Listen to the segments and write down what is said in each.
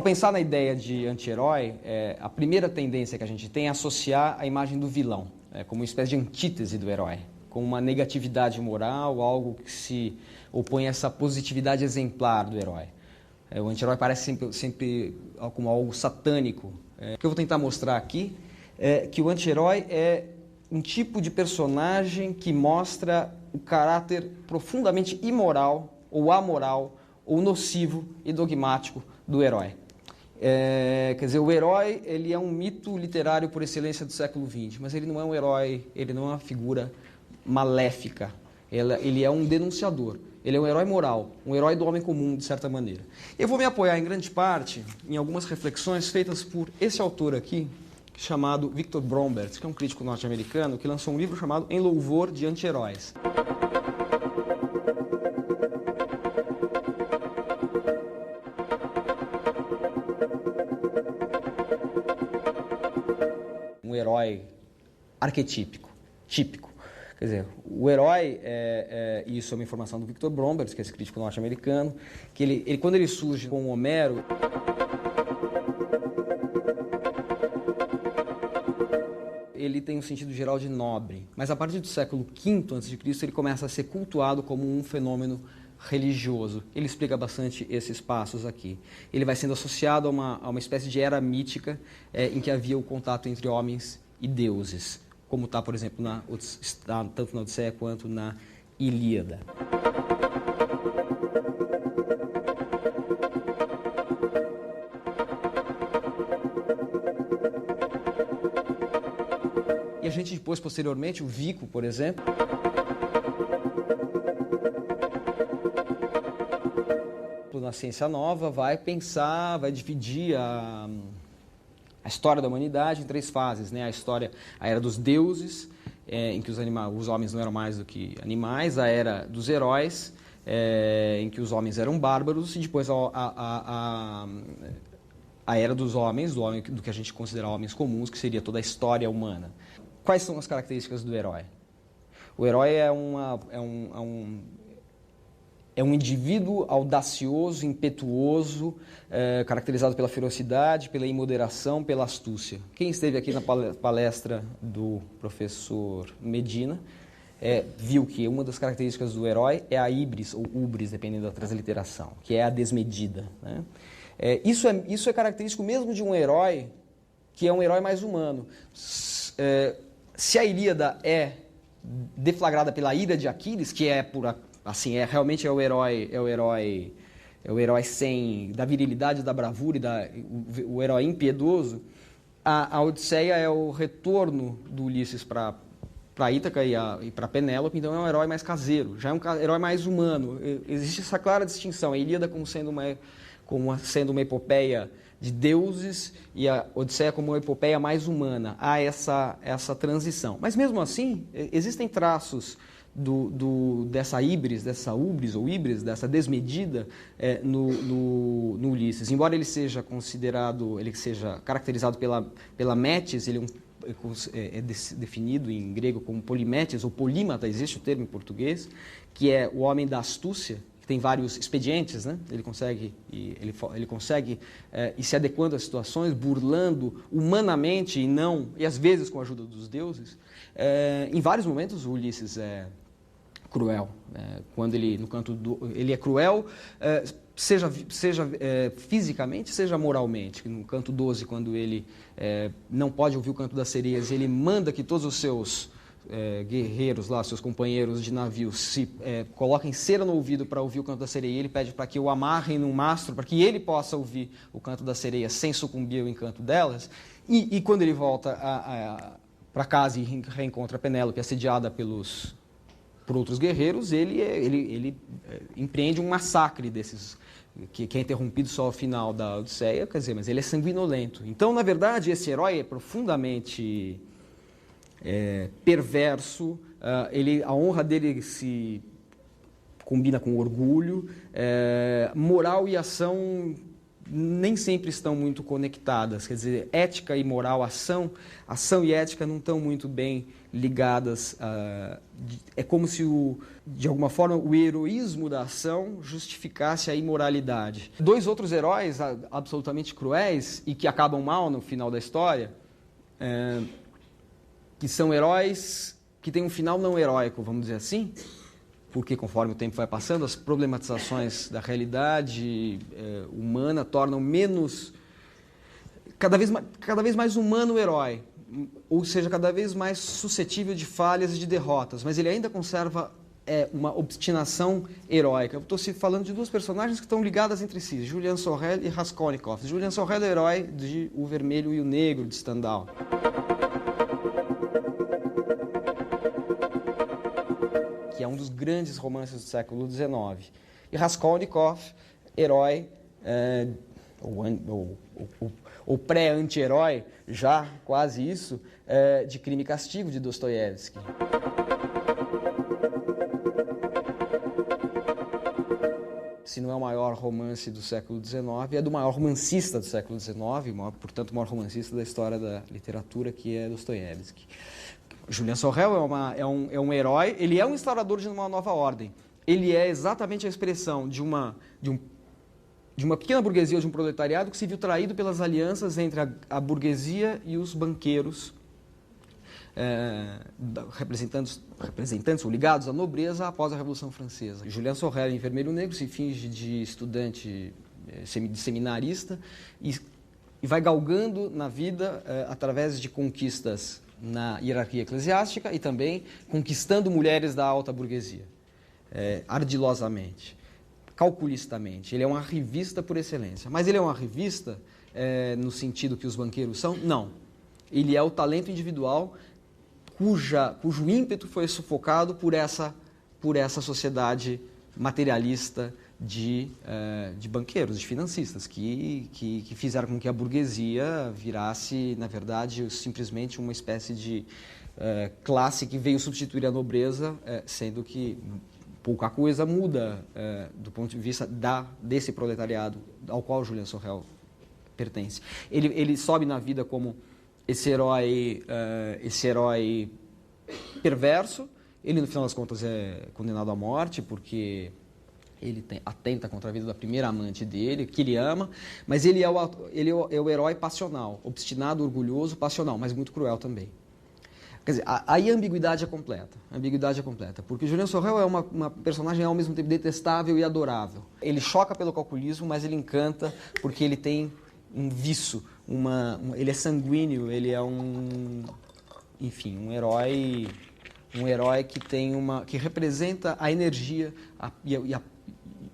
pensar na ideia de anti-herói, a primeira tendência que a gente tem é associar a imagem do vilão, como uma espécie de antítese do herói, com uma negatividade moral, algo que se opõe a essa positividade exemplar do herói. O anti-herói parece sempre como algo satânico. O que eu vou tentar mostrar aqui é que o anti-herói é um tipo de personagem que mostra o caráter profundamente imoral, ou amoral, ou nocivo e dogmático do herói. Quer dizer, o herói ele é um mito literário por excelência do século XX, mas ele não é um herói, ele não é uma figura maléfica, ele é um denunciador, ele é um herói moral, um herói do homem comum, de certa maneira. Eu vou me apoiar em grande parte em algumas reflexões feitas por esse autor aqui, chamado Victor Bromberts, que é um crítico norte-americano, que lançou um livro chamado Em Louvor de Anti-Heróis. Um herói arquetípico, típico. Quer dizer, o herói, isso é uma informação do Victor Bromberts, que é esse crítico norte-americano, que ele, quando ele surge com Homero, ele tem um sentido geral de nobre, mas a partir do século V a.C. ele começa a ser cultuado como um fenômeno religioso. Ele explica bastante esses passos aqui. Ele vai sendo associado a uma espécie de era mítica em que havia o contato entre homens e deuses, como está, por exemplo, tanto na Odisseia quanto na Ilíada. E a gente depois, posteriormente, o Vico, por exemplo, na Ciência Nova, vai pensar, vai dividir a história da humanidade em 3 fases, né? A era dos deuses, em que os homens não eram mais do que animais, a era dos heróis, em que os homens eram bárbaros, e depois a era dos homens, do que a gente considera homens comuns, que seria toda a história humana. Quais são as características do herói? O herói é um indivíduo audacioso, impetuoso, caracterizado pela ferocidade, pela imoderação, pela astúcia. Quem esteve aqui na palestra do professor Medina viu que uma das características do herói é a híbris, ou ubris, dependendo da transliteração, que é a desmedida, né? Isso é característico mesmo de um herói que é um herói mais humano. Se a Ilíada é deflagrada pela ira de Aquiles, que realmente é o herói da virilidade, da bravura e o herói impiedoso, a Odisseia é o retorno do Ulisses para Ítaca e para Penélope, então é um herói mais caseiro, já é um herói mais humano. Existe essa clara distinção, a Ilíada como sendo uma epopeia de deuses e a Odisseia como uma epopeia mais humana. Há essa transição. Mas mesmo assim, existem traços dessa híbris, dessa ubris ou híbris, dessa desmedida no Ulisses. Embora ele seja caracterizado pela metis, ele é definido em grego como polimetes ou polímata, existe o termo em português, que é o homem da astúcia, que tem vários expedientes, né? Ele consegue ir se adequando às situações, burlando humanamente e às vezes com a ajuda dos deuses. Em vários momentos o Ulisses é cruel, quando ele é cruel, seja fisicamente, seja moralmente. No canto 12, quando ele não pode ouvir o canto das sereias, ele manda que todos os seus guerreiros lá, seus companheiros de navio, se coloquem cera no ouvido para ouvir o canto da sereia, e ele pede para que o amarrem num mastro, para que ele possa ouvir o canto da sereia sem sucumbir ao encanto delas, e quando ele volta para casa e reencontra Penélope assediada por outros guerreiros, ele empreende um massacre desses, que é interrompido só ao final da Odisseia, quer dizer, mas ele é sanguinolento. Então, na verdade, esse herói é profundamente perverso, a honra dele se combina com orgulho, moral e ação nem sempre estão muito conectadas. Quer dizer, ética e moral, ação e ética não estão muito bem ligadas. É como se, de alguma forma, o heroísmo da ação justificasse a imoralidade. Dois outros heróis absolutamente cruéis e que acabam mal no final da história, que são heróis que têm um final não heróico, vamos dizer assim, porque conforme o tempo vai passando, as problematizações da realidade humana tornam menos, cada vez mais humano o herói, ou seja, cada vez mais suscetível de falhas e de derrotas, mas ele ainda conserva uma obstinação heróica. Estou falando de duas personagens que estão ligadas entre si, Julian Sorel e Raskolnikov. Julian Sorel é o herói de O Vermelho e o Negro, de Stendhal. Que é um dos grandes romances do século XIX. E Raskolnikov, herói, ou pré-anti-herói, já quase isso, de Crime e Castigo, de Dostoiévski. Se não é o maior romance do século XIX, é do maior romancista do século XIX, portanto, o maior romancista da história da literatura, que é Dostoiévski. Julian Sorel é um herói, ele é um instaurador de uma nova ordem. Ele é exatamente a expressão de uma pequena burguesia ou de um proletariado que se viu traído pelas alianças entre a burguesia e os banqueiros, representantes ou ligados à nobreza após a Revolução Francesa. Julian Sorel, em Vermelho e Negro, se finge de estudante, de seminarista e vai galgando na vida através de conquistas na hierarquia eclesiástica e também conquistando mulheres da alta burguesia, ardilosamente, calculistamente. Ele é um arrivista por excelência. Mas ele é um arrivista no sentido que os banqueiros são? Não. Ele é o talento individual cujo ímpeto foi sufocado por essa sociedade materialista de banqueiros, de financistas, que fizeram com que a burguesia virasse, na verdade, simplesmente uma espécie de classe que veio substituir a nobreza, sendo que pouca coisa muda do ponto de vista desse proletariado ao qual Julian Sorel pertence. Ele sobe na vida como esse herói perverso. Ele, no final das contas, é condenado à morte porque ele atenta contra a vida da primeira amante dele, que ele ama, mas ele é o herói passional, obstinado, orgulhoso, passional, mas muito cruel também. Quer dizer, aí a ambiguidade é completa, porque Julian Sorel é uma personagem ao mesmo tempo detestável e adorável. Ele choca pelo calculismo, mas ele encanta porque ele tem um viço, ele é sanguíneo, ele é um herói que representa a energia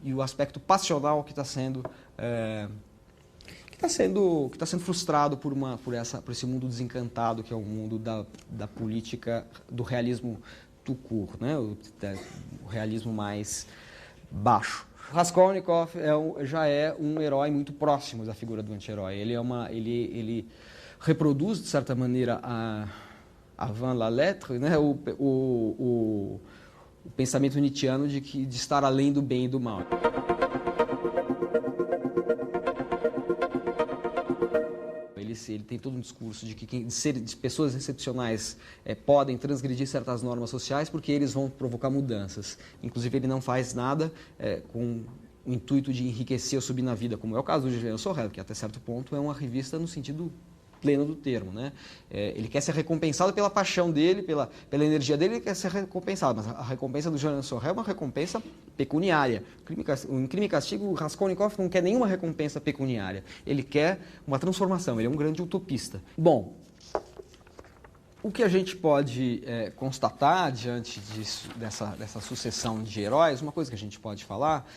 e o aspecto passional que está sendo frustrado por esse mundo desencantado que é o mundo da política, do realismo tout court, né? O realismo mais baixo. Raskolnikov já é um herói muito próximo da figura do anti-herói. Ele reproduz, de certa maneira, avant la lettre, né? o pensamento nietzschiano de estar além do bem e do mal. Ele tem todo um discurso de que pessoas excepcionais podem transgredir certas normas sociais porque eles vão provocar mudanças. Inclusive, ele não faz nada com o intuito de enriquecer ou subir na vida, como é o caso do Julian Sorel, que até certo ponto é uma revista no sentido pleno do termo, né? Ele quer ser recompensado pela paixão dele, pela energia dele, ele quer ser recompensado, mas a recompensa do Julian Sorel é uma recompensa pecuniária. Em Crime e Castigo, o Raskolnikov não quer nenhuma recompensa pecuniária, ele quer uma transformação, ele é um grande utopista. Bom, o que a gente pode constatar diante dessa sucessão de heróis, uma coisa que a gente pode falar,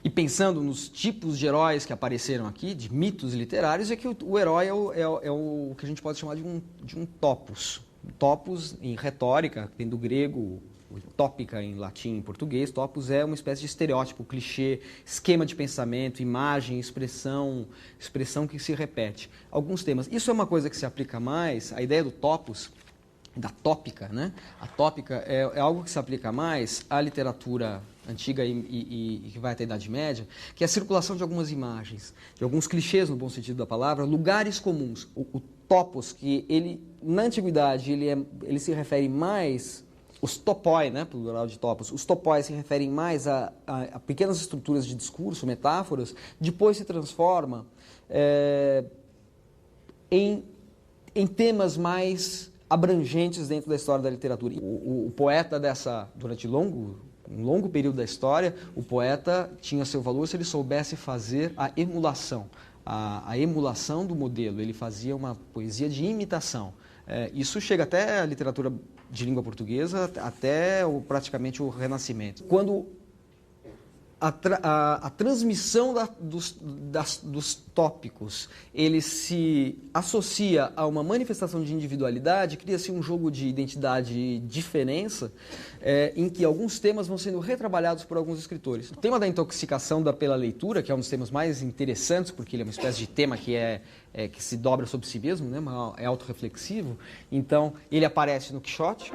e pensando nos tipos de heróis que apareceram aqui, de mitos literários, é que o herói é o que a gente pode chamar de um topos. Topos, em retórica, vem do grego, tópica em latim e em português, topos é uma espécie de estereótipo, clichê, esquema de pensamento, imagem, expressão que se repete. Alguns temas. Isso é uma coisa que se aplica mais, a ideia do topos da tópica, né? A tópica é algo que se aplica mais à literatura antiga e que vai até a Idade Média, que é a circulação de algumas imagens, de alguns clichês no bom sentido da palavra, lugares comuns. O topos, que ele, na antiguidade, ele se refere mais, os topoi, né, plural de topos, os topoi se referem mais a pequenas estruturas de discurso, metáforas, depois se transforma em temas mais abrangentes dentro da história da literatura. O poeta durante um longo período da história, o poeta tinha seu valor se ele soubesse fazer a emulação. A emulação do modelo, ele fazia uma poesia de imitação. Isso chega até a literatura de língua portuguesa, até praticamente o Renascimento. Quando a transmissão dos tópicos, ele se associa a uma manifestação de individualidade, cria-se um jogo de identidade e diferença, em que alguns temas vão sendo retrabalhados por alguns escritores. O tema da intoxicação pela leitura, que é um dos temas mais interessantes, porque ele é uma espécie de tema que se dobra sobre si mesmo, né? É autorreflexivo, então ele aparece no Quixote.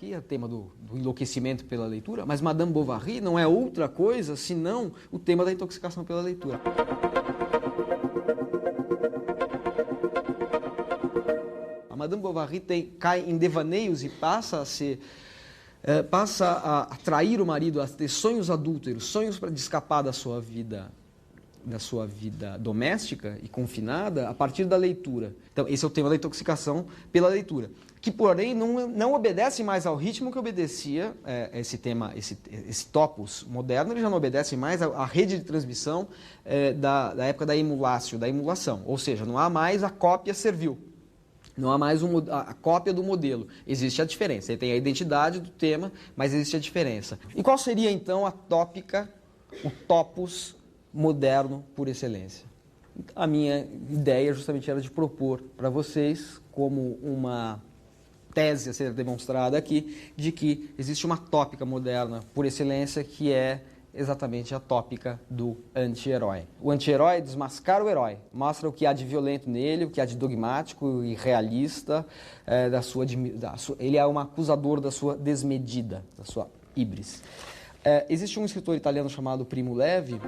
É o tema do enlouquecimento pela leitura, mas Madame Bovary não é outra coisa senão o tema da intoxicação pela leitura. A Madame Bovary cai em devaneios e passa a atrair o marido a ter sonhos adúlteros, sonhos de escapar da sua vida doméstica e confinada a partir da leitura. Então, esse é o tema da intoxicação pela leitura, que, porém, não obedece mais ao ritmo que obedecia esse tema, esse topos moderno, ele já não obedece mais à rede de transmissão da época da emulação, ou seja, não há mais a cópia servil. Não há mais a cópia do modelo. Existe a diferença. Ele tem a identidade do tema, mas existe a diferença. E qual seria, então, a tópica, o topos moderno por excelência? A minha ideia justamente era de propor para vocês, como uma tese a ser demonstrada aqui, de que existe uma tópica moderna por excelência, que é exatamente a tópica do anti-herói. O anti-herói desmascara o herói, mostra o que há de violento nele, o que há de dogmático e realista, ele é um acusador da sua desmedida, da sua híbris. Existe um escritor italiano chamado Primo Levi,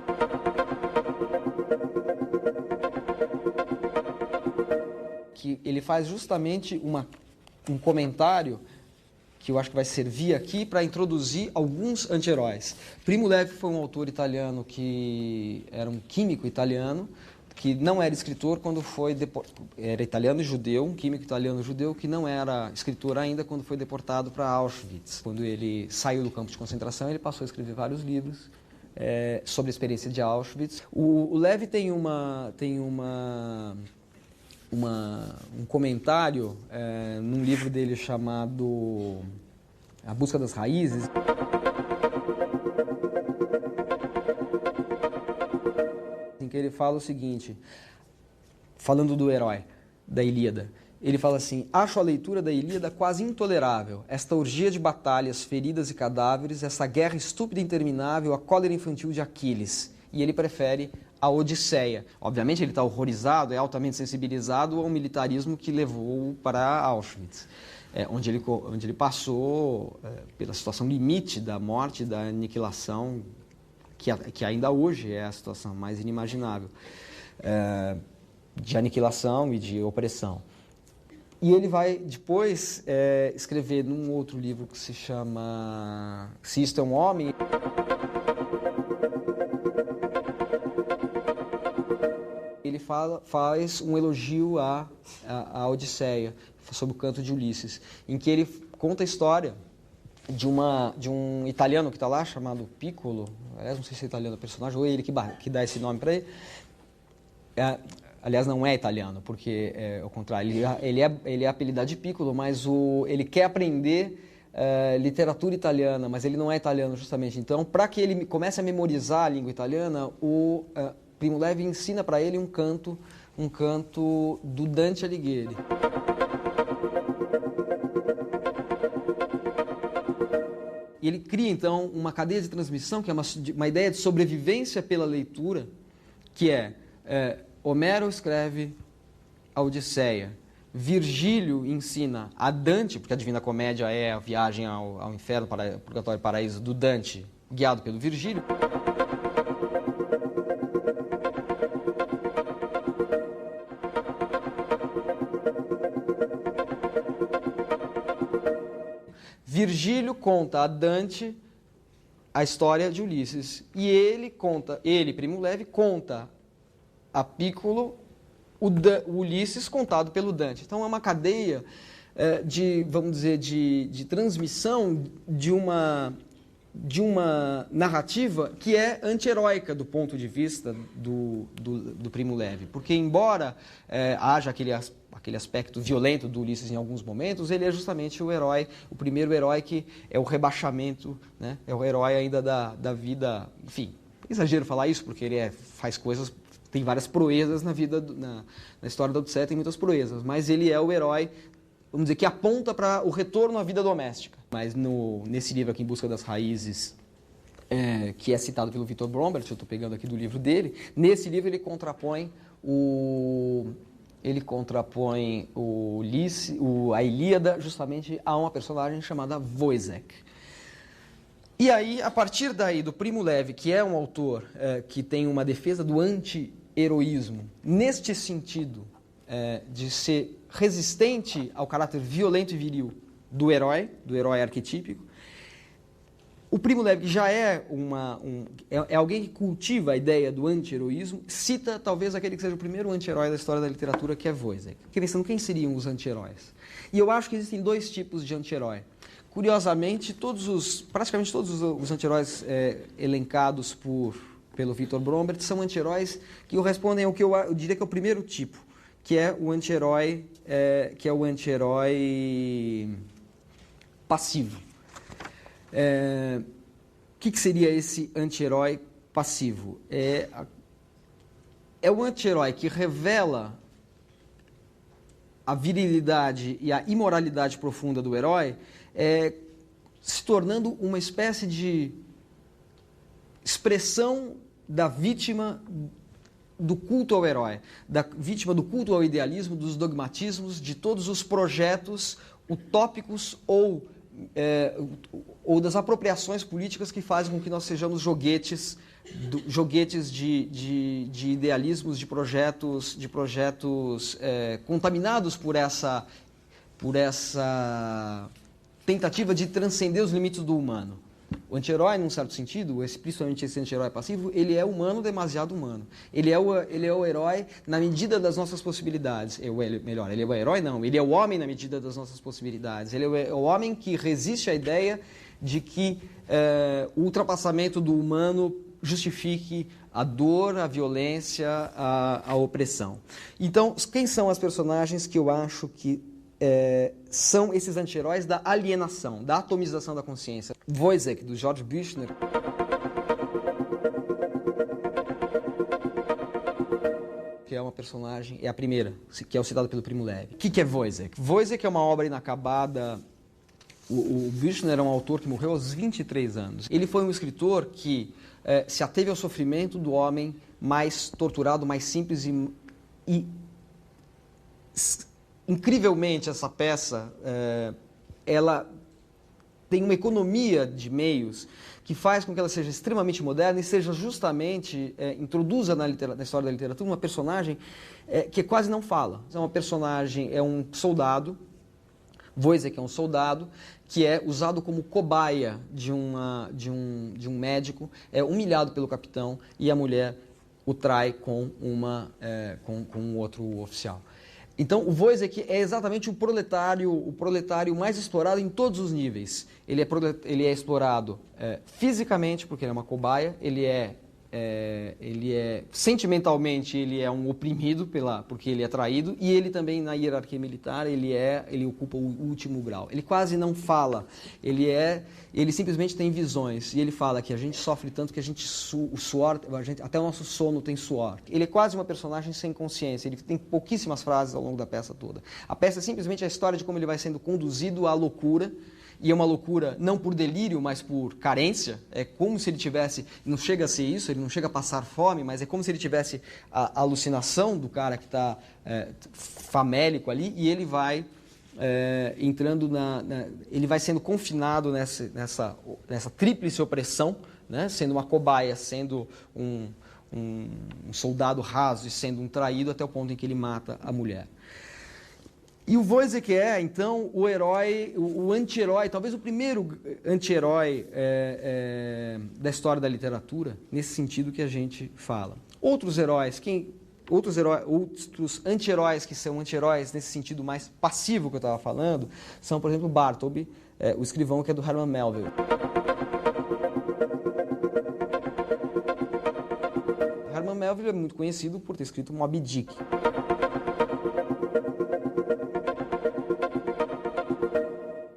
que ele faz justamente um comentário que eu acho que vai servir aqui para introduzir alguns anti-heróis. Primo Levi foi um autor italiano que era um químico italiano, que não era escritor quando foi deportado. Era italiano e judeu, um químico italiano e judeu que não era escritor ainda quando foi deportado para Auschwitz. Quando ele saiu do campo de concentração, ele passou a escrever vários livros sobre a experiência de Auschwitz. O Levi tem um comentário num livro dele chamado A Busca das Raízes. Em que ele fala o seguinte, falando do herói, da Ilíada. Ele fala assim: acho a leitura da Ilíada quase intolerável. Esta orgia de batalhas, feridas e cadáveres, essa guerra estúpida e interminável, a cólera infantil de Aquiles. E ele prefere a Odisseia. Obviamente ele está horrorizado, é altamente sensibilizado ao militarismo que levou para Auschwitz, onde ele passou pela situação limite da morte, da aniquilação, que ainda hoje é a situação mais inimaginável, de aniquilação e de opressão. E ele vai depois escrever num outro livro que se chama Se Isto é um Homem. Ele faz um elogio à Odisseia, sobre o canto de Ulisses, em que ele conta a história de um italiano que está lá, chamado Piccolo. Aliás, não sei se é italiano o personagem, ou é ele que dá esse nome para ele. Aliás, não é italiano, porque é o contrário. Ele é apelidado de Piccolo, mas ele quer aprender literatura italiana, mas ele não é italiano justamente. Então, para que ele comece a memorizar a língua italiana, Primo Levi ensina para ele um canto do Dante Alighieri. E ele cria, então, uma cadeia de transmissão, que é uma ideia de sobrevivência pela leitura, que Homero escreve a Odisseia. Virgílio ensina a Dante, porque a Divina Comédia é a viagem ao inferno, purgatório e paraíso do Dante, guiado pelo Virgílio. Virgílio conta a Dante a história de Ulisses. E ele, Primo Levi, conta a Píccolo o Ulisses contado pelo Dante. Então é uma cadeia vamos dizer, de transmissão de uma narrativa que é anti-heróica do ponto de vista do Primo Levi. Porque embora haja aquele aspecto violento do Ulisses em alguns momentos, ele é justamente o herói, o primeiro herói que é o rebaixamento, né? É o herói ainda da vida, enfim, exagero falar isso, porque ele faz coisas, tem várias proezas na vida, na história da Odisseia tem muitas proezas, mas ele é o herói, vamos dizer, que aponta para o retorno à vida doméstica. Mas nesse livro aqui, Em Busca das Raízes, que é citado pelo Victor Brombert, eu estou pegando aqui do livro dele, nesse livro ele contrapõe a Ilíada justamente a uma personagem chamada Voisek. E aí, a partir daí, do Primo Levi, que é um autor que tem uma defesa do anti-heroísmo, neste sentido de ser resistente ao caráter violento e viril do herói arquetípico, o Primo Levi, que já é alguém que cultiva a ideia do anti-heroísmo, cita talvez aquele que seja o primeiro anti-herói da história da literatura, que é Voisek. Pensando quem seriam os anti-heróis. E eu acho que existem dois tipos de anti-herói. Curiosamente, praticamente todos os anti-heróis elencados pelo Victor Brombert são anti-heróis que correspondem ao que eu diria que é o primeiro tipo, que é o anti-herói passivo. O que seria esse anti-herói passivo? É o anti-herói que revela a virilidade e a imoralidade profunda do herói, se tornando uma espécie de expressão da vítima do culto ao herói, da vítima do culto ao idealismo, dos dogmatismos, de todos os projetos utópicos ou das apropriações políticas que fazem com que nós sejamos joguetes de idealismos, de projetos contaminados por essa tentativa de transcender os limites do humano. O anti-herói, num certo sentido, principalmente esse anti-herói passivo, ele é humano, demasiado humano. Ele é o herói na medida das nossas possibilidades. Ele é o herói não, ele é o homem na medida das nossas possibilidades. Ele é o homem que resiste à ideia de que o ultrapassamento do humano justifique a dor, a violência, a opressão. Então, quem são as personagens que eu acho que são esses anti-heróis da alienação, da atomização da consciência? Voisek, do George Büchner, que é uma personagem, é a primeira, que é o citado pelo Primo Levi. O que é Voisek? Voisek é uma obra inacabada. O Büchner é um autor que morreu aos 23 anos. Ele foi um escritor que se ateve ao sofrimento do homem mais torturado, mais simples e incrivelmente, essa peça, ela tem uma economia de meios que faz com que ela seja extremamente moderna e seja justamente, introduza na história da literatura uma personagem que quase não fala. É uma personagem, é um soldado, Voisek é um soldado, que é usado como cobaia de um médico, é humilhado pelo capitão e a mulher o trai com um outro oficial. Então, o Voisek é exatamente o proletário mais explorado em todos os níveis. Ele é explorado fisicamente, porque ele é uma cobaia, ele é sentimentalmente ele é um oprimido porque ele é traído, e ele também na hierarquia militar ele ocupa o último grau. Ele quase não fala, ele simplesmente tem visões, e ele fala que a gente sofre tanto que o suor, até o nosso sono tem suor. Ele é quase uma personagem sem consciência, ele tem pouquíssimas frases ao longo da peça toda. A peça é simplesmente a história de como ele vai sendo conduzido à loucura e é uma loucura não por delírio, mas por carência. É como se ele tivesse, não chega a ser isso, ele não chega a passar fome, mas é como se ele tivesse a alucinação do cara que está famélico ali, e ele vai entrando ele vai sendo confinado nessa tríplice opressão, né? Sendo uma cobaia, sendo um soldado raso e sendo um traído até o ponto em que ele mata a mulher. E o Wojciech é, então, o herói, o anti-herói, talvez o primeiro anti-herói da história da literatura, nesse sentido que a gente fala. Outros anti-heróis que são anti-heróis nesse sentido mais passivo que eu estava falando, são, por exemplo, Bartleby, o escrivão que é do Herman Melville. Herman Melville é muito conhecido por ter escrito Moby Dick.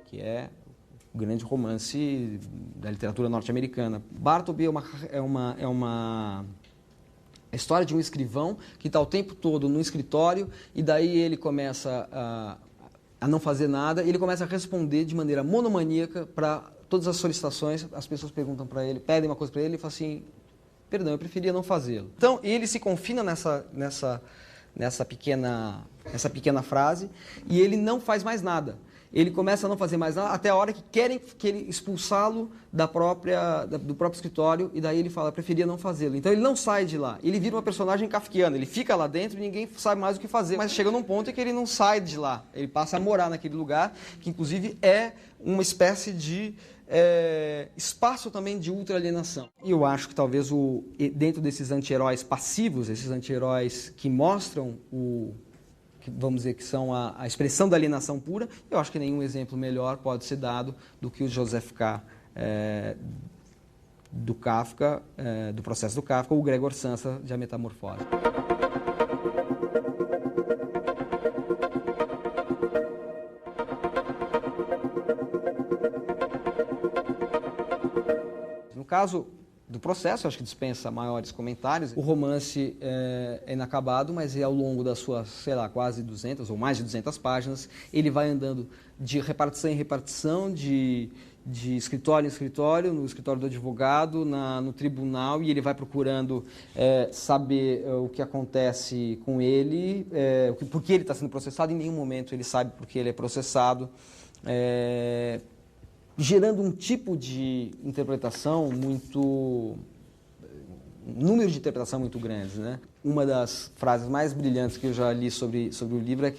Que é o grande romance da literatura norte-americana. Bartleby é uma a história de um escrivão que está o tempo todo no escritório e daí ele começa a não fazer nada e ele começa a responder de maneira monomaníaca para todas as solicitações. As pessoas perguntam para ele, pedem uma coisa para ele e ele fala assim, perdão, eu preferia não fazê-lo. Então, ele se confina nessa pequena frase e ele não faz mais nada. Ele começa a não fazer mais nada até a hora que querem expulsá-lo do próprio escritório e daí ele fala, preferia não fazê-lo. Então ele não sai de lá, ele vira uma personagem kafkiana, ele fica lá dentro e ninguém sabe mais o que fazer. Mas chega num ponto em que ele não sai de lá, ele passa a morar naquele lugar, que inclusive é uma espécie de espaço também de ultra-alienação. E eu acho que talvez dentro desses anti-heróis passivos, esses anti-heróis que mostram vamos dizer que são a expressão da alienação pura, eu acho que nenhum exemplo melhor pode ser dado do que o Joseph K. Do Kafka, do processo do Kafka, ou o Gregor Samsa de A Metamorfose. No caso do processo, acho que dispensa maiores comentários. O romance é inacabado, mas ao longo das suas, sei lá, quase 200 ou mais de 200 páginas, ele vai andando de repartição em repartição, de escritório em escritório, no escritório do advogado, no tribunal, e ele vai procurando saber o que acontece com ele, por que ele está sendo processado. Em nenhum momento ele sabe por que ele é processado. Gerando um tipo de interpretação um número de interpretação muito grande, né? Uma das frases mais brilhantes que eu já li sobre o livro é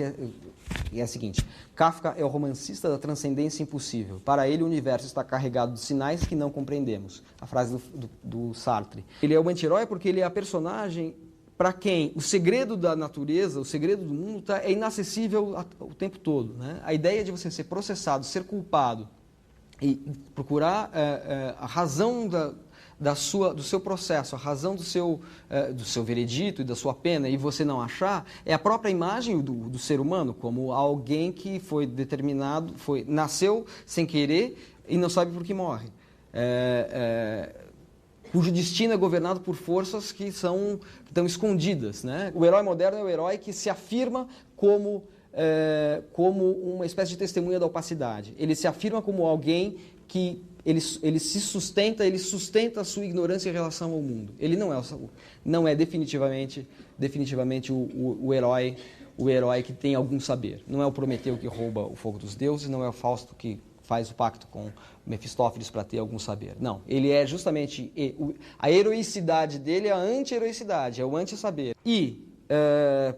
a seguinte: Kafka é o romancista da transcendência impossível. Para ele, o universo está carregado de sinais que não compreendemos. A frase do Sartre. Ele é o anti-herói porque ele é a personagem para quem o segredo da natureza, o segredo do mundo é inacessível o tempo todo, né? A ideia de você ser processado, ser culpado, e procurar a razão do seu processo, a razão do seu veredito e da sua pena, e você não achar, é a própria imagem do ser humano, como alguém que foi determinado, nasceu sem querer e não sabe por que morre. Cujo destino é governado por forças que estão escondidas, né? O herói moderno é o herói que se afirma como uma espécie de testemunha da opacidade. Ele se afirma como alguém que ele sustenta a sua ignorância em relação ao mundo. Ele não é definitivamente o herói que tem algum saber. Não é o Prometeu que rouba o fogo dos deuses, não é o Fausto que faz o pacto com Mefistófeles para ter algum saber. Não, ele é justamente a heroicidade dele é a anti-heroicidade, é o anti-saber. E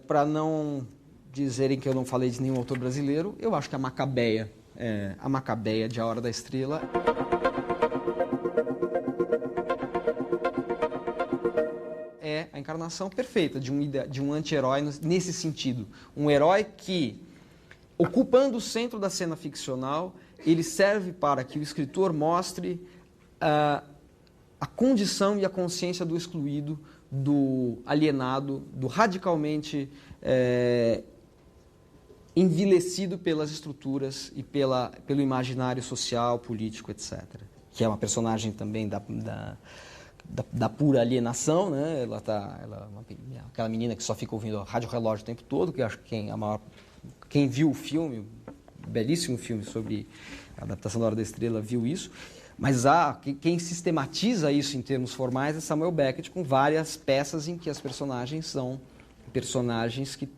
para não dizerem que eu não falei de nenhum autor brasileiro, eu acho que a Macabeia de A Hora da Estrela é a encarnação perfeita de um anti-herói nesse sentido. Um herói que, ocupando o centro da cena ficcional, ele serve para que o escritor mostre a condição e a consciência do excluído, do alienado, do radicalmente envilecido pelas estruturas e pelo imaginário social, político, etc. Que é uma personagem também da pura alienação, né? Aquela menina que só fica ouvindo a rádio relógio o tempo todo, que eu acho que quem viu o filme, belíssimo filme sobre A adaptação da Hora da Estrela viu isso. Mas quem sistematiza isso em termos formais é Samuel Beckett, com várias peças em que as personagens são personagens que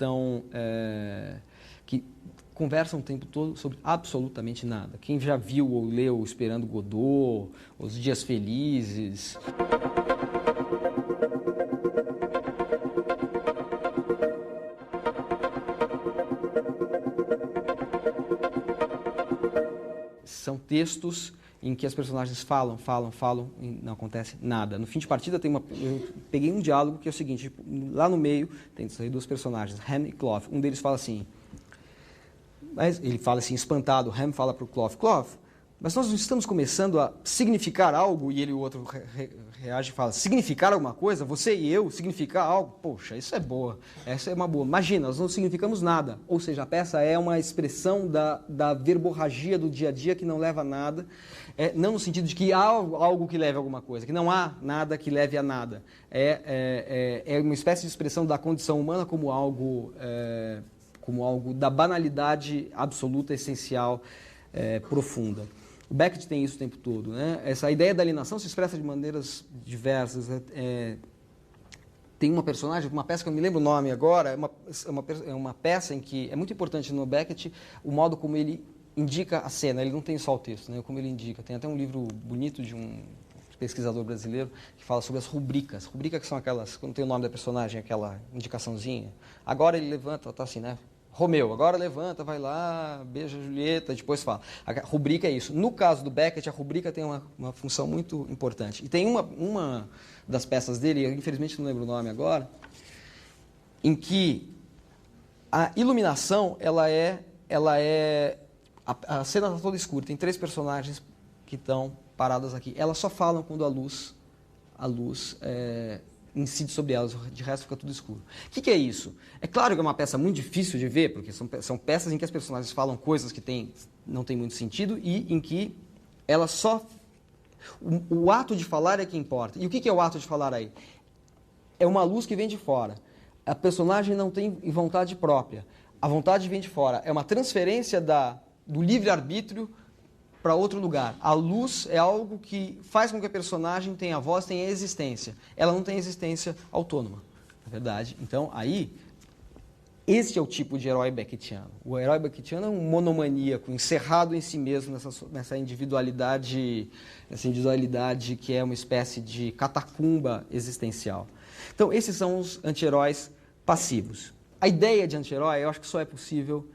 que conversam o tempo todo sobre absolutamente nada. Quem já viu ou leu Esperando Godot, Os Dias Felizes... São textos em que as personagens falam e não acontece nada. No fim de partida eu peguei um diálogo que é o seguinte, lá no meio tem dois personagens, Ham e Cloth. Um deles fala assim, mas ele fala assim, espantado, Ham fala para o Cloth, Cloth, mas nós não estamos começando a significar algo? E o outro reage e fala, significar alguma coisa? Você e eu significar algo? Poxa, isso é boa, essa é uma boa. Imagina, nós não significamos nada. Ou seja, a peça é uma expressão da verborragia do dia a dia que não leva a nada, não no sentido de que há algo que leve a alguma coisa, que não há nada que leve a nada. É uma espécie de expressão da condição humana como algo da banalidade absoluta, essencial, profunda. O Beckett tem isso o tempo todo, né? Essa ideia da alienação se expressa de maneiras diversas. Tem uma personagem, uma peça que eu não me lembro o nome agora, é uma peça em que é muito importante no Beckett o modo como ele indica a cena, ele não tem só o texto, né? Como ele indica. Tem até um livro bonito de um pesquisador brasileiro que fala sobre as rubricas. Rubricas que são aquelas, quando tem o nome da personagem, aquela indicaçãozinha. Agora ele levanta, tá assim, né? Romeu, agora levanta, vai lá, beija a Julieta, depois fala. A rubrica é isso. No caso do Beckett, a rubrica tem uma função muito importante. E tem uma das peças dele, eu infelizmente não lembro o nome agora, em que a iluminação, a cena está toda escura, tem 3 personagens que estão paradas aqui. Elas só falam quando a luz incide sobre elas, de resto fica tudo escuro. O que é isso? É claro que é uma peça muito difícil de ver, porque são peças em que as personagens falam coisas que não têm muito sentido e em que elas só... O ato de falar é que importa. E o que é o ato de falar aí? É uma luz que vem de fora. A personagem não tem vontade própria. A vontade vem de fora. É uma transferência do livre-arbítrio para outro lugar. A luz é algo que faz com que a personagem tenha voz, tenha existência. Ela não tem existência autônoma, na verdade. Então, aí, esse é o tipo de herói beckettiano. O herói beckettiano é um monomaníaco, encerrado em si mesmo nessa individualidade que é uma espécie de catacumba existencial. Então, esses são os anti-heróis passivos. A ideia de anti-herói, eu acho que só é possível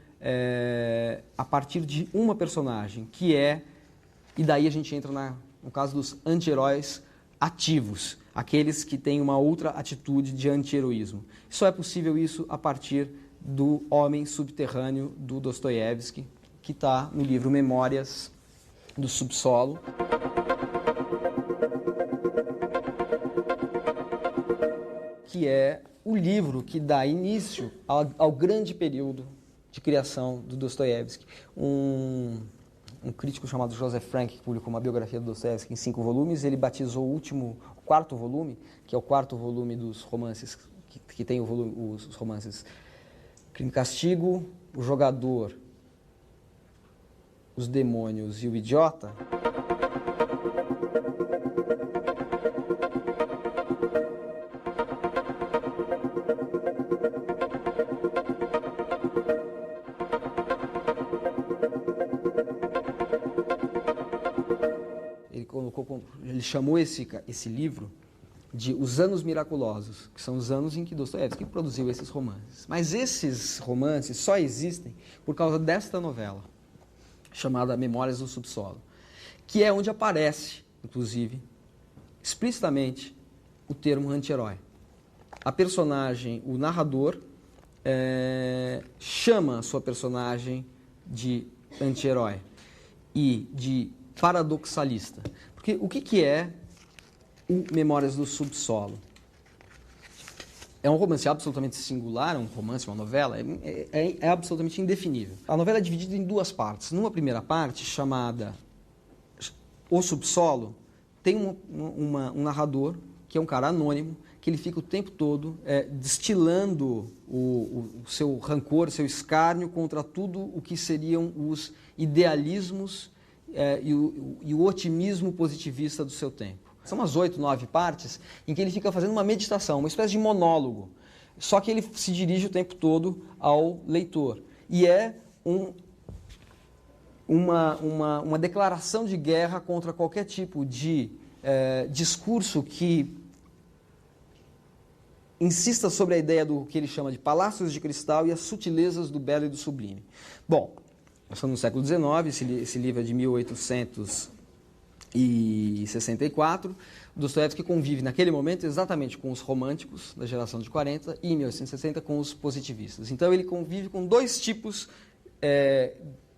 a partir de uma personagem, e daí a gente entra no caso dos anti-heróis ativos, aqueles que têm uma outra atitude de anti-heroísmo. Só é possível isso a partir do Homem Subterrâneo, do Dostoiévski, que está no livro Memórias do Subsolo. Que é o livro que dá início ao grande período de criação do Dostoiévski. Um crítico chamado Joseph Frank, que publicou uma biografia do Dostoiévski em 5 volumes, ele batizou o 4º volume, que é o 4º volume dos romances, que tem os romances Crime e Castigo, O Jogador, Os Demônios e o Idiota. Ele chamou esse livro de Os Anos Miraculosos, que são os anos em que Dostoiévski produziu esses romances. Mas esses romances só existem por causa desta novela, chamada Memórias do Subsolo, que é onde aparece, inclusive, explicitamente, o termo anti-herói. A personagem, o narrador, chama a sua personagem de anti-herói e de paradoxalista. Porque o que é o Memórias do Subsolo? É um romance absolutamente singular, um romance, uma novela, é absolutamente indefinível. A novela é dividida em 2 partes. Numa primeira parte, chamada O Subsolo, tem um narrador, que é um cara anônimo, que ele fica o tempo todo destilando o seu rancor, o seu escárnio contra tudo o que seriam os idealismos e o otimismo positivista do seu tempo. São umas 8, 9 partes em que ele fica fazendo uma meditação, uma espécie de monólogo, só que ele se dirige o tempo todo ao leitor. E é uma declaração de guerra contra qualquer tipo de discurso que insista sobre a ideia do que ele chama de palácios de cristal e as sutilezas do belo e do sublime. Bom, nós estamos no século XIX, esse livro é de 1864. Dostoiévski convive naquele momento exatamente com os românticos da geração de 40 e em 1860 com os positivistas. Então ele convive com dois tipos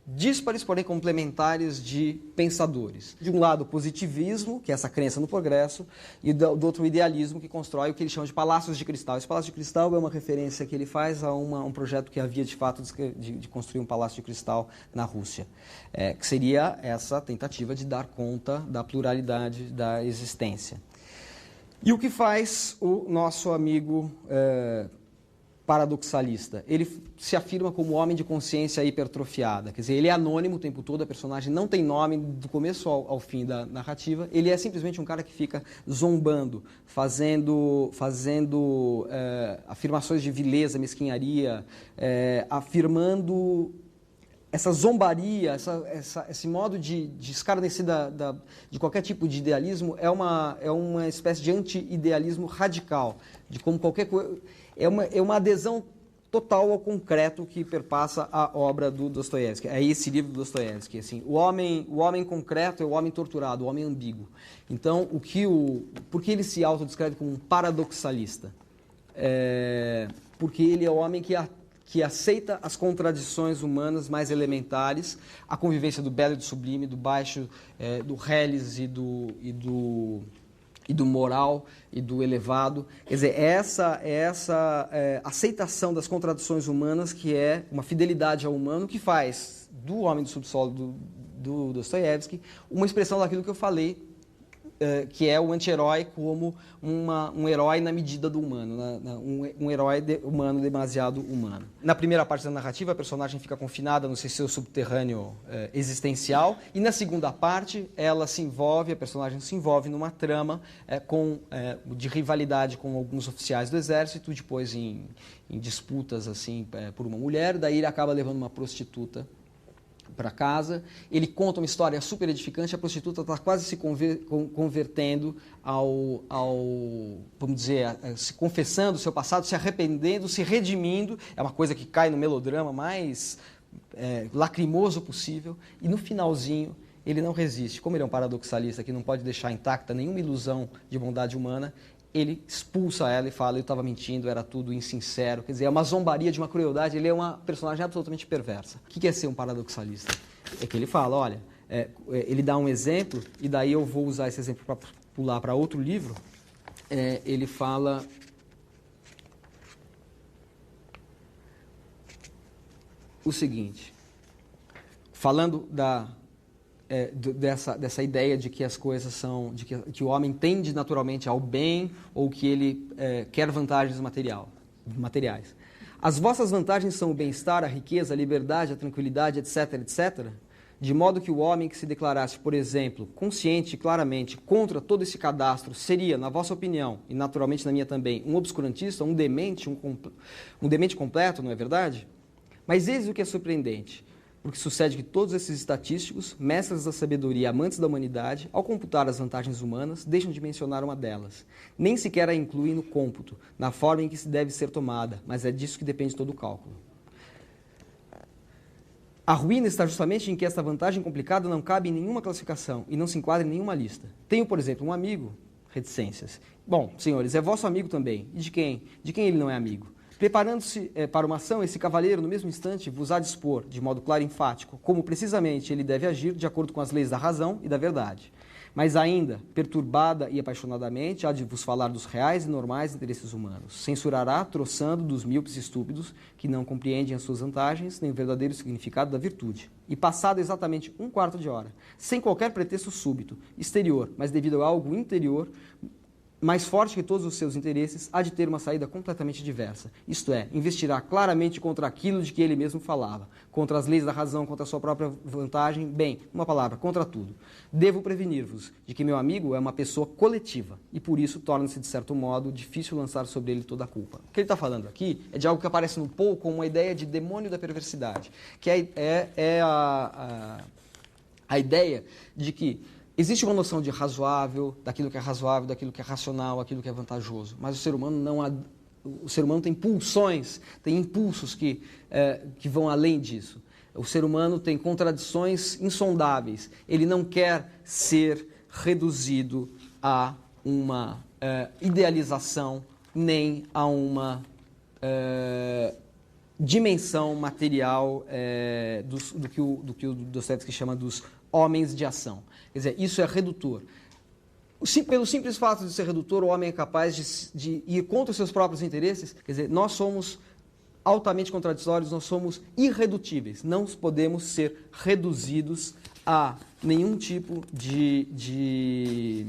díspares, porém complementares de pensadores. De um lado, o positivismo, que é essa crença no progresso, e do outro, o idealismo, que constrói o que ele chama de palácios de cristal. Esse palácio de cristal é uma referência que ele faz a um projeto que havia, de fato, de construir um palácio de cristal na Rússia, que seria essa tentativa de dar conta da pluralidade da existência. E o que faz o nosso amigo paradoxalista? Ele se afirma como homem de consciência hipertrofiada, quer dizer, ele é anônimo o tempo todo, a personagem não tem nome do começo ao fim da narrativa, ele é simplesmente um cara que fica zombando, fazendo afirmações de vileza, mesquinharia, afirmando essa zombaria, esse modo de escarnecer de qualquer tipo de idealismo é uma espécie de anti-idealismo radical, de como qualquer coisa. É uma adesão total ao concreto que perpassa a obra do Dostoiévski. É esse livro do Dostoiévski. Assim, o homem concreto é o homem torturado, o homem ambíguo. Então, por que ele se autodescreve como um paradoxalista? Porque ele é o homem que aceita as contradições humanas mais elementares, a convivência do belo e do sublime, do baixo, do reles e do moral e do elevado. Quer dizer, essa aceitação das contradições humanas, que é uma fidelidade ao humano, que faz do Homem do Subsolo do Dostoiévski uma expressão daquilo que eu falei, que é o anti-herói como um herói na medida do humano, um herói humano demasiado humano. Na primeira parte da narrativa, a personagem fica confinada no seu subterrâneo existencial, e na segunda parte, a personagem se envolve numa trama de rivalidade com alguns oficiais do exército, depois em disputas assim, por uma mulher, daí ele acaba levando uma prostituta para casa. Ele conta uma história super edificante, a prostituta está quase se convertendo vamos dizer, se confessando o seu passado, se arrependendo, se redimindo. É uma coisa que cai no melodrama mais lacrimoso possível, e no finalzinho ele não resiste. Como ele é um paradoxalista que não pode deixar intacta nenhuma ilusão de bondade humana, ele expulsa ela e fala: eu estava mentindo, era tudo insincero. Quer dizer, é uma zombaria de uma crueldade, ele é uma personagem absolutamente perversa. O que é ser um paradoxalista? É que ele fala, olha, ele dá um exemplo, e daí eu vou usar esse exemplo para pular para outro livro. Ele fala o seguinte, falando dessa ideia de que as coisas são, que o homem tende naturalmente ao bem, ou que ele quer vantagens materiais. As vossas vantagens são o bem-estar, a riqueza, a liberdade, a tranquilidade, etc., etc., de modo que o homem que se declarasse, por exemplo, consciente e claramente contra todo esse cadastro seria, na vossa opinião, e naturalmente na minha também, um obscurantista, um demente completo, não é verdade? Mas eis o que é surpreendente. Porque sucede que todos esses estatísticos, mestres da sabedoria e amantes da humanidade, ao computar as vantagens humanas, deixam de mencionar uma delas. Nem sequer a incluem no cômputo, na forma em que se deve ser tomada, mas é disso que depende todo o cálculo. A ruína está justamente em que esta vantagem complicada não cabe em nenhuma classificação e não se enquadra em nenhuma lista. Tenho, por exemplo, um amigo, reticências. Bom, senhores, é vosso amigo também. E de quem? De quem ele não é amigo? Preparando-se para uma ação, esse cavalheiro, no mesmo instante, vos há de expor, de modo claro e enfático, como precisamente ele deve agir de acordo com as leis da razão e da verdade. Mas ainda, perturbada e apaixonadamente, há de vos falar dos reais e normais interesses humanos. Censurará, troçando dos míopes estúpidos, que não compreendem as suas vantagens, nem o verdadeiro significado da virtude. E passado exatamente um quarto de hora, sem qualquer pretexto súbito, exterior, mas devido a algo interior, mais forte que todos os seus interesses, há de ter uma saída completamente diversa. Isto é, investirá claramente contra aquilo de que ele mesmo falava, contra as leis da razão, contra a sua própria vantagem, bem, uma palavra, contra tudo. Devo prevenir-vos de que meu amigo é uma pessoa coletiva e por isso torna-se, de certo modo, difícil lançar sobre ele toda a culpa. O que ele está falando aqui é de algo que aparece no Poe como uma ideia de demônio da perversidade, que é a ideia de que existe uma noção de razoável, daquilo que é razoável, daquilo que é racional, aquilo que é vantajoso. Mas o ser humano tem pulsões, tem impulsos que vão além disso. O ser humano tem contradições insondáveis. Ele não quer ser reduzido a uma idealização, nem a uma dimensão material do que o Dostoiévski chama dos homens de ação. Quer dizer, isso é redutor. Pelo simples fato de ser redutor, o homem é capaz de ir contra os seus próprios interesses. Quer dizer, nós somos altamente contraditórios, nós somos irredutíveis. Não podemos ser reduzidos a nenhum tipo de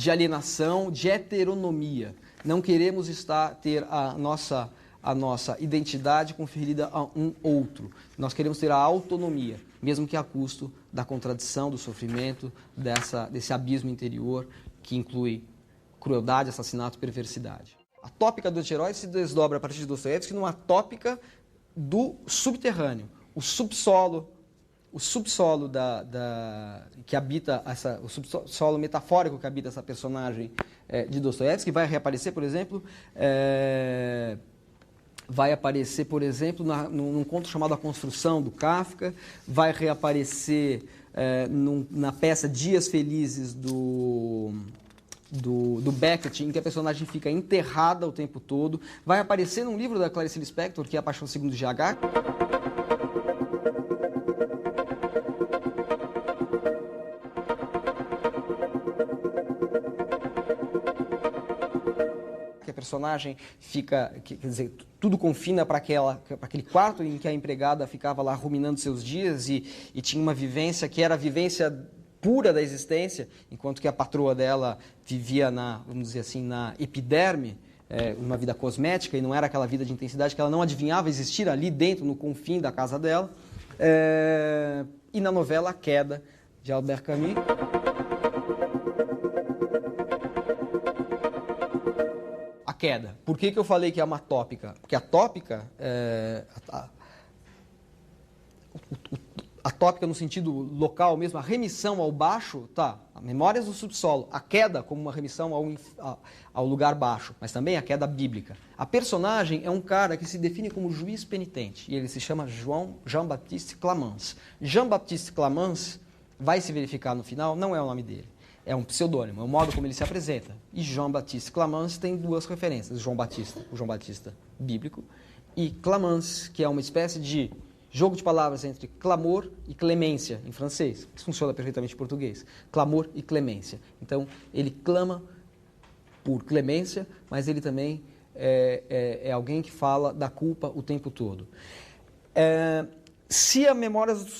alienação, de heteronomia. Não queremos ter a nossa identidade conferida a um outro. Nós queremos ter a autonomia, mesmo que a custo da contradição, do sofrimento, desse abismo interior que inclui crueldade, assassinato e perversidade. A tópica do anti-herói se desdobra a partir de Dostoiévski numa tópica do subterrâneo, o subsolo que habita o subsolo metafórico que habita essa personagem de Dostoiévski vai reaparecer, por exemplo, num conto chamado A Construção, do Kafka, vai reaparecer na peça Dias Felizes do Beckett, em que a personagem fica enterrada o tempo todo, vai aparecer num livro da Clarice Lispector, que é A Paixão Segundo GH. Que a personagem fica, quer dizer, tudo confina para aquele quarto em que a empregada ficava lá ruminando seus dias e tinha uma vivência que era a vivência pura da existência, enquanto que a patroa dela vivia vamos dizer assim, na epiderme, uma vida cosmética, e não era aquela vida de intensidade que ela não adivinhava existir ali dentro, no confim da casa dela. E na novela A Queda, de Albert Camus. A queda. Por que eu falei que é uma tópica? Porque a tópica, a tópica no sentido local mesmo, a remissão ao baixo, tá, Memórias do Subsolo, a queda como uma remissão ao lugar baixo, mas também a queda bíblica. A personagem é um cara que se define como juiz penitente, e ele se chama Jean-Baptiste Clamence. Jean-Baptiste Clamence, vai se verificar no final, não é o nome dele. É um pseudônimo, é o modo como ele se apresenta. E Jean-Baptiste Clamence tem duas referências, o João Batista bíblico, e Clamence, que é uma espécie de jogo de palavras entre clamor e clemência, em francês. Isso funciona perfeitamente em português. Clamor e clemência. Então, ele clama por clemência, mas ele também é alguém que fala da culpa o tempo todo. Se Memórias do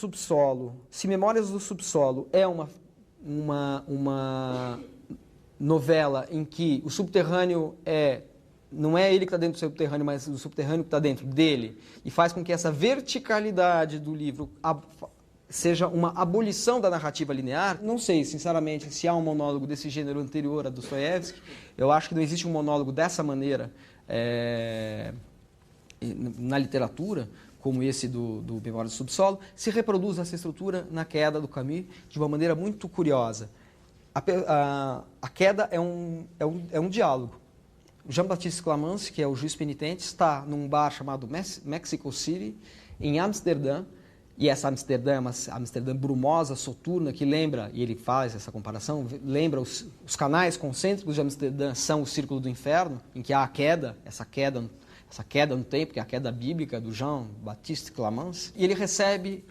Subsolo é uma novela em que o subterrâneo não é ele que está dentro do subterrâneo, mas o subterrâneo que está dentro dele, e faz com que essa verticalidade do livro seja uma abolição da narrativa linear. Não sei, sinceramente, se há um monólogo desse gênero anterior a Dostoiévski. Eu acho que não existe um monólogo dessa maneira na literatura, como esse do Memórias do Subsolo. Se reproduz essa estrutura na Queda, do Camus, de uma maneira muito curiosa. A Queda é um diálogo. Jean-Baptiste Clamence, que é o juiz penitente, está num bar chamado Mexico City, em Amsterdã, e essa Amsterdã é uma Amsterdã brumosa, soturna, que lembra, e ele faz essa comparação, lembra os canais concêntricos de Amsterdã são o Círculo do Inferno, em que há a queda, essa queda no tempo, que é a queda bíblica do Jean-Baptiste Clamence, e ele recebe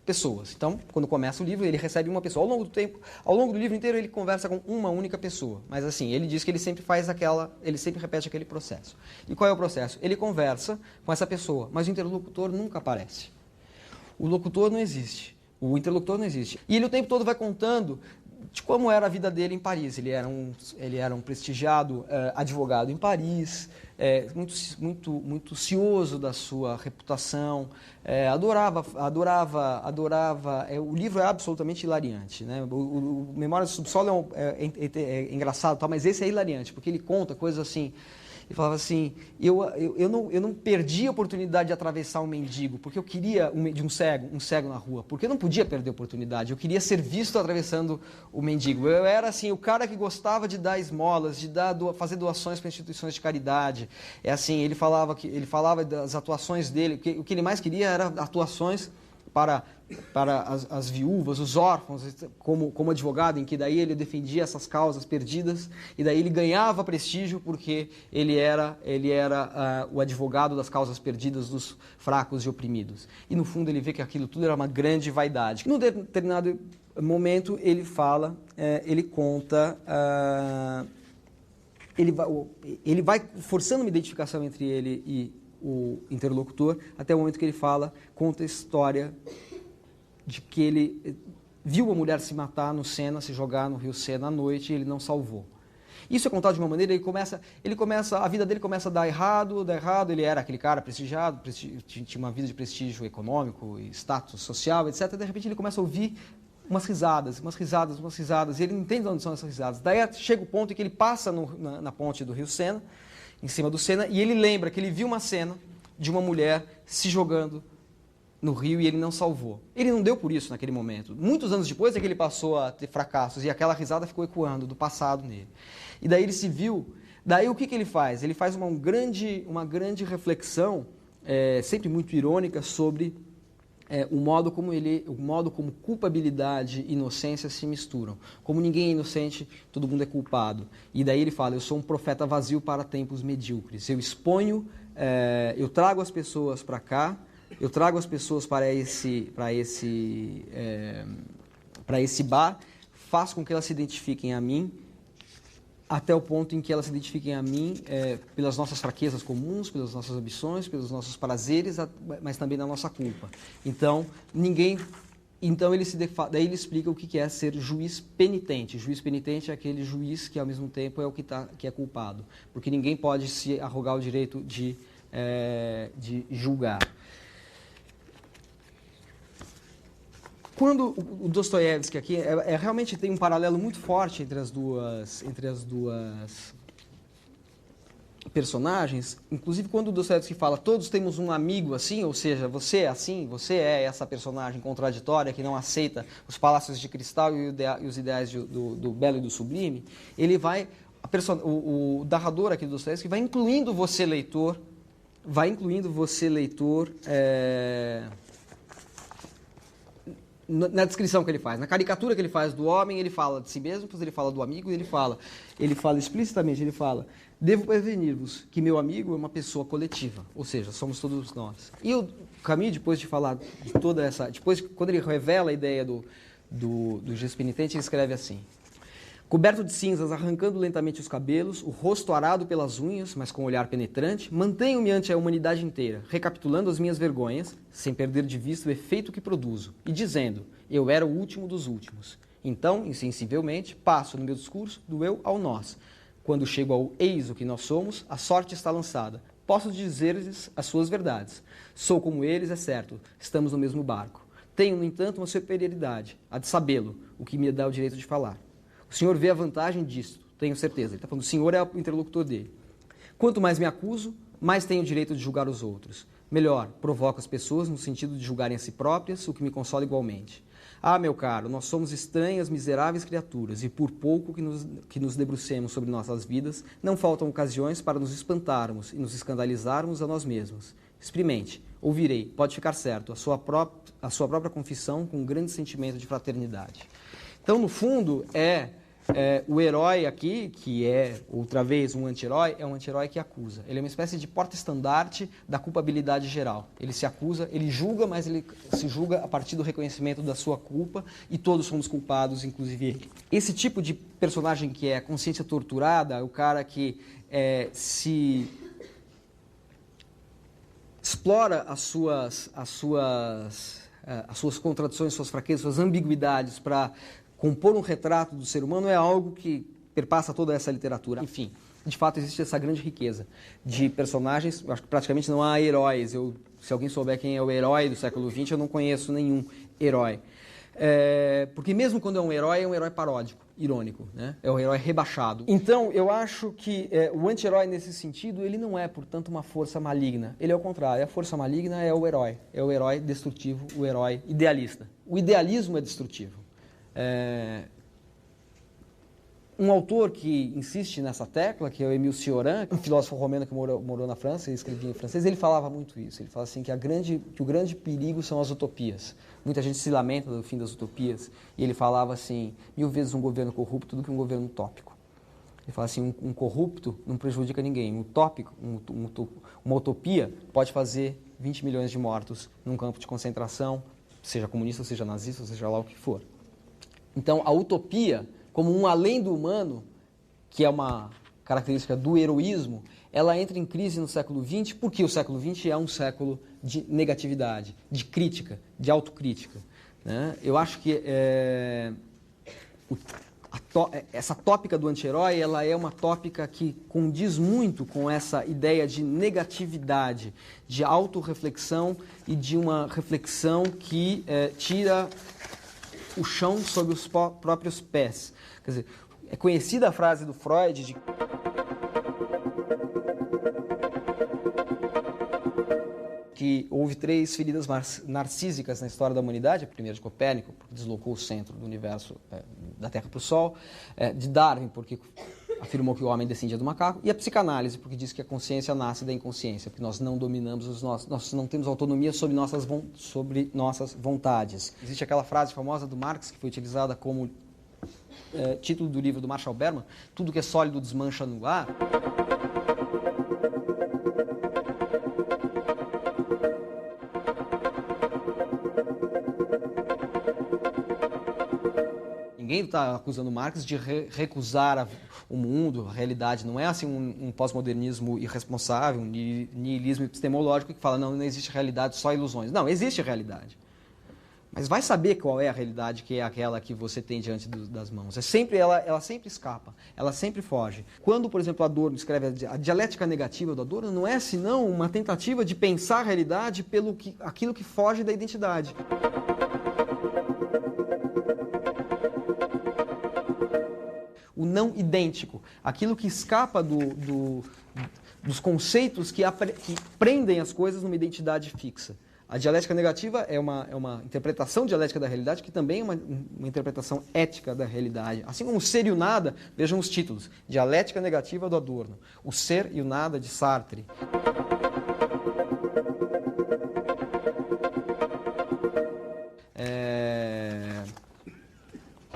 pessoas. Então, quando começa o livro, ele recebe uma pessoa. Ao longo do livro inteiro, ele conversa com uma única pessoa. Mas assim, ele diz que ele sempre repete aquele processo. E qual é o processo? Ele conversa com essa pessoa, mas o interlocutor nunca aparece. O locutor não existe. O interlocutor não existe. E ele o tempo todo vai contando de como era a vida dele em Paris. Ele era um prestigiado advogado em Paris, muito cioso da sua reputação, adorava. O livro é absolutamente hilariante, né? O Memórias do Subsolo é engraçado, tá? Mas esse é hilariante, porque ele conta coisas assim. Ele falava assim, eu não perdi a oportunidade de atravessar um mendigo, porque eu queria, um cego na rua, porque eu não podia perder a oportunidade, eu queria ser visto atravessando o mendigo. Eu era assim, o cara que gostava de dar esmolas, fazer doações para instituições de caridade. É assim, ele falava das atuações dele, o que ele mais queria era atuações para as viúvas, os órfãos, como advogado, em que daí ele defendia essas causas perdidas, e daí ele ganhava prestígio porque ele era o advogado das causas perdidas dos fracos e oprimidos. E no fundo ele vê que aquilo tudo era uma grande vaidade. Num determinado momento ele conta, ele vai forçando uma identificação entre ele e o interlocutor, até o momento que ele conta a história de que ele viu uma mulher se matar no Sena, se jogar no rio Sena à noite, e ele não salvou. Isso é contado de uma maneira, a vida dele começa a dar errado, ele era aquele cara prestigiado, tinha uma vida de prestígio econômico, status social, etc. De repente ele começa a ouvir umas risadas, e ele não entende de onde são essas risadas. Daí chega o ponto em que ele passa na ponte do rio Sena, em cima do Sena, e ele lembra que ele viu uma cena de uma mulher se jogando no rio e ele não salvou. Ele não deu por isso naquele momento. Muitos anos depois é que ele passou a ter fracassos e aquela risada ficou ecoando do passado nele. E daí ele se viu, daí o que ele faz? Ele faz uma grande reflexão, sempre muito irônica, sobre o modo como culpabilidade e inocência se misturam. Como ninguém é inocente, todo mundo é culpado. E daí ele fala, eu sou um profeta vazio para tempos medíocres. Eu trago as pessoas para cá, eu trago as pessoas para esse bar, faço com que elas se identifiquem a mim, até o ponto em que elas se identifiquem a mim pelas nossas fraquezas comuns, pelas nossas ambições, pelos nossos prazeres, mas também na nossa culpa. Então, daí ele explica o que é ser juiz penitente. Juiz penitente é aquele juiz que, ao mesmo tempo, é o que é culpado, porque ninguém pode se arrogar o direito de julgar. Quando o Dostoiévski aqui realmente tem um paralelo muito forte entre as duas personagens, inclusive quando o Dostoiévski fala todos temos um amigo assim, ou seja, você é assim, você é essa personagem contraditória que não aceita os palácios de cristal e os ideais do belo e do sublime, o narrador aqui do Dostoiévski vai incluindo você leitor na descrição que ele faz, na caricatura que ele faz do homem, ele fala de si mesmo, depois ele fala do amigo, e ele fala explicitamente, devo prevenir-vos que meu amigo é uma pessoa coletiva, ou seja, somos todos nós. E o Camus, depois de falar de toda essa, quando ele revela a ideia do juiz penitente, ele escreve assim: coberto de cinzas, arrancando lentamente os cabelos, o rosto arado pelas unhas, mas com um olhar penetrante, mantenho-me ante a humanidade inteira, recapitulando as minhas vergonhas, sem perder de vista o efeito que produzo, e dizendo, eu era o último dos últimos. Então, insensivelmente, passo no meu discurso do eu ao nós. Quando chego ao eis o que nós somos, a sorte está lançada. Posso dizer-lhes as suas verdades. Sou como eles, é certo, estamos no mesmo barco. Tenho, no entanto, uma superioridade, a de sabê-lo, o que me dá o direito de falar. O senhor vê a vantagem disto, tenho certeza. Ele está falando, o senhor é o interlocutor dele. Quanto mais me acuso, mais tenho o direito de julgar os outros. Melhor, provoco as pessoas no sentido de julgarem a si próprias, o que me consola igualmente. Ah, meu caro, nós somos estranhas, miseráveis criaturas, e por pouco que nos debrucemos sobre nossas vidas, não faltam ocasiões para nos espantarmos e nos escandalizarmos a nós mesmos. Experimente, ouvirei, pode ficar certo, a sua própria confissão com um grande sentimento de fraternidade. Então, no fundo, o herói aqui, que é, outra vez, um anti-herói, é um anti-herói que acusa. Ele é uma espécie de porta-estandarte da culpabilidade geral. Ele se acusa, ele julga, mas ele se julga a partir do reconhecimento da sua culpa, e todos somos culpados, inclusive ele. Esse tipo de personagem que é a consciência torturada, é o cara que se explora as suas contradições, suas fraquezas, suas ambiguidades para compor um retrato do ser humano é algo que perpassa toda essa literatura. Enfim, de fato existe essa grande riqueza de personagens. Eu acho que praticamente não há heróis. Se alguém souber quem é o herói do século XX, eu não conheço nenhum herói. Porque mesmo quando é um herói paródico, irônico, né? É um herói rebaixado. Então, eu acho que o anti-herói, nesse sentido, ele não é, portanto, uma força maligna. Ele é o contrário. A força maligna é o herói destrutivo, o herói idealista. O idealismo é destrutivo. Um autor que insiste nessa tecla, que é o Émile Cioran, um filósofo romeno que morou na França e escrevia em francês, ele falava muito isso. Ele fala assim que o grande perigo são as utopias. Muita gente se lamenta do fim das utopias. E ele falava assim, 1000 vezes um governo corrupto do que um governo utópico. Ele fala assim, um corrupto não prejudica ninguém. Um utópico, uma utopia pode fazer 20 milhões de mortos num campo de concentração, seja comunista, seja nazista, seja lá o que for. Então, a utopia, como um além do humano, que é uma característica do heroísmo, ela entra em crise no século XX, porque o século XX é um século de negatividade, de crítica, de autocrítica, né? Eu acho que essa tópica do anti-herói, ela é uma tópica que condiz muito com essa ideia de negatividade, de autorreflexão e de uma reflexão que tira o chão sob os próprios pés. Quer dizer, é conhecida a frase do Freud de que houve 3 feridas narcísicas na história da humanidade. A primeira de Copérnico, porque deslocou o centro do universo da Terra para o Sol, de Darwin, porque afirmou que o homem descendia do macaco, e a psicanálise, porque diz que a consciência nasce da inconsciência, porque nós não dominamos nós não temos autonomia sobre nossas vontades. Existe aquela frase famosa do Marx, que foi utilizada como título do livro do Marshall Berman, tudo que é sólido desmancha no ar. Ninguém está acusando Marx de recusar o mundo, a realidade. Não é assim um pós-modernismo irresponsável, um niilismo epistemológico que fala não existe realidade, só ilusões. Não, existe realidade. Mas vai saber qual é a realidade, que é aquela que você tem diante das mãos. Ela sempre escapa, ela sempre foge. Quando, por exemplo, Adorno escreve a dialética negativa do Adorno, não é senão uma tentativa de pensar a realidade pelo aquilo que foge da identidade. O não idêntico, aquilo que escapa dos conceitos que prendem as coisas numa identidade fixa. A dialética negativa é uma interpretação dialética da realidade, que também é uma interpretação ética da realidade. Assim como o ser e o nada, vejam os títulos. Dialética negativa do Adorno. O ser e o nada de Sartre.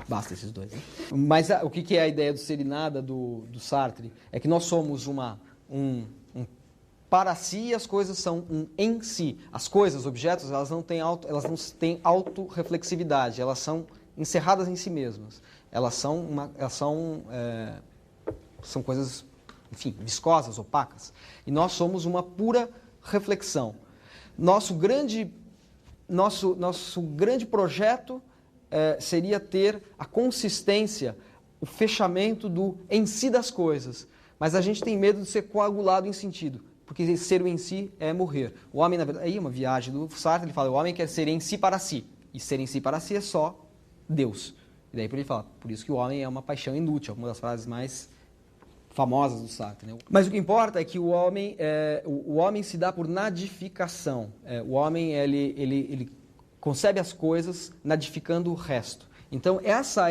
Basta esses dois, né? Mas o que é a ideia do ser e nada do Sartre? É que nós somos um para si e as coisas são um em si. As coisas, objetos, elas não têm autorreflexividade, elas são encerradas em si mesmas. Elas são coisas, enfim, viscosas, opacas. E nós somos uma pura reflexão. Nosso grande projeto seria ter a consistência, o fechamento do em si das coisas. Mas a gente tem medo de ser coagulado em sentido, porque ser o em si é morrer. O homem, na verdade, aí é uma viagem do Sartre, ele fala, o homem quer ser em si para si. E ser em si para si é só Deus. E daí ele fala, por isso que o homem é uma paixão inútil, uma das frases mais famosas do Sartre, né? Mas o que importa é que o homem se dá por nadificação. O homem, ele concebe as coisas nadificando o resto. Então, essa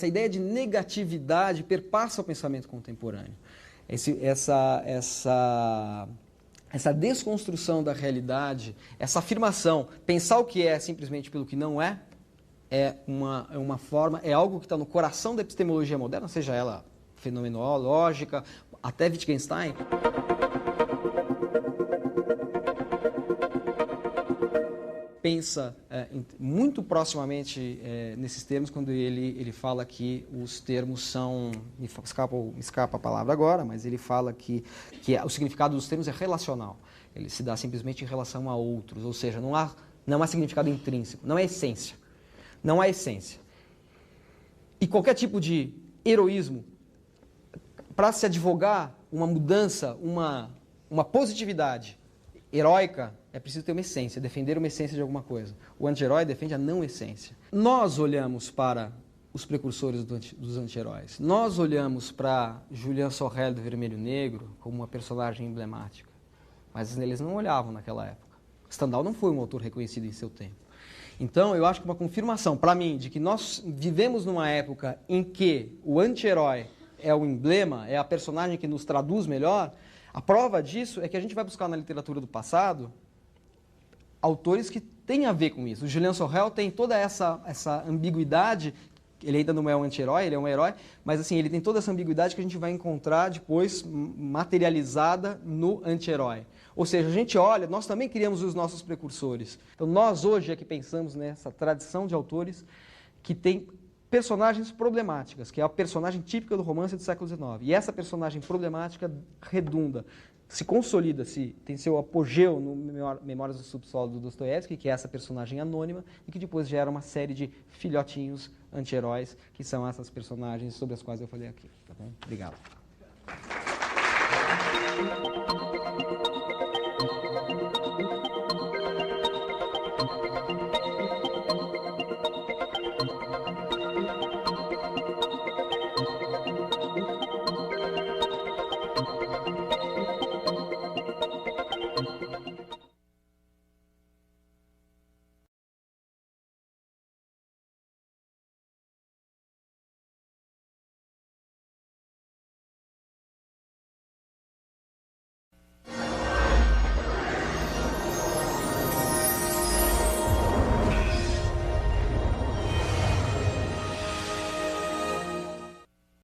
ideia de negatividade perpassa o pensamento contemporâneo. Essa desconstrução da realidade, essa afirmação, pensar o que é simplesmente pelo que não é uma forma, é algo que está no coração da epistemologia moderna, seja ela fenomenológica, até Wittgenstein. Pensa muito proximamente nesses termos quando ele fala que os termos são, me escapa a palavra agora, mas ele fala que o significado dos termos é relacional. Ele se dá simplesmente em relação a outros, ou seja, não há significado intrínseco, não é essência. Não há essência. e qualquer tipo de heroísmo, para se advogar uma mudança, uma positividade heróica, é preciso ter uma essência, defender uma essência de alguma coisa. O anti-herói defende a não essência. Nós olhamos para os precursores dos anti-heróis. Nós olhamos para Julian Sorel do Vermelho e Negro como uma personagem emblemática, mas eles não olhavam naquela época. Stendhal não foi um autor reconhecido em seu tempo. Então, eu acho que uma confirmação, para mim, de que nós vivemos numa época em que o anti-herói é o emblema, é a personagem que nos traduz melhor, a prova disso é que a gente vai buscar na literatura do passado autores que têm a ver com isso. O Julian Sorel tem toda essa ambiguidade, ele ainda não é um anti-herói, ele é um herói, mas assim, ele tem toda essa ambiguidade que a gente vai encontrar depois materializada no anti-herói. Ou seja, a gente olha, nós também criamos os nossos precursores. Então nós hoje é que pensamos nessa tradição de autores que tem personagens problemáticas, que é a personagem típica do romance do século XIX. E essa personagem problemática redunda, se consolida, tem seu apogeu no Memórias do Subsolo do Dostoiévski, que é essa personagem anônima, e que depois gera uma série de filhotinhos anti-heróis, que são essas personagens sobre as quais eu falei aqui. Tá bom? Obrigado.